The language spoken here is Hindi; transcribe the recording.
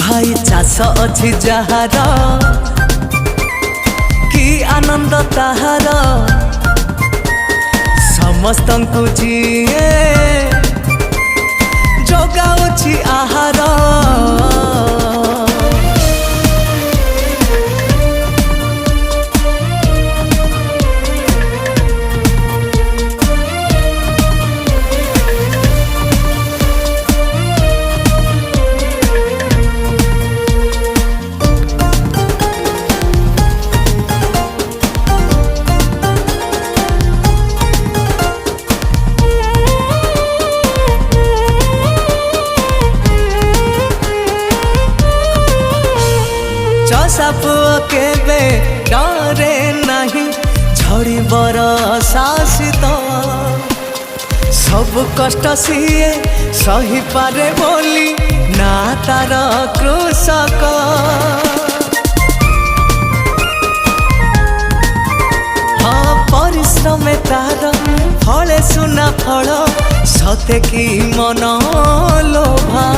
भाई चाष अच्छी जहार कि आनंद ताहार समस्त जीए जगाउछि आहार। पुआ केबे डरे नहीं झड़ी बरसा शीत सब कष्ट सीए सही पारे बोली ना तार कृषक। हाँ परिश्रम तार फले सुना फल सते कि मन लोभा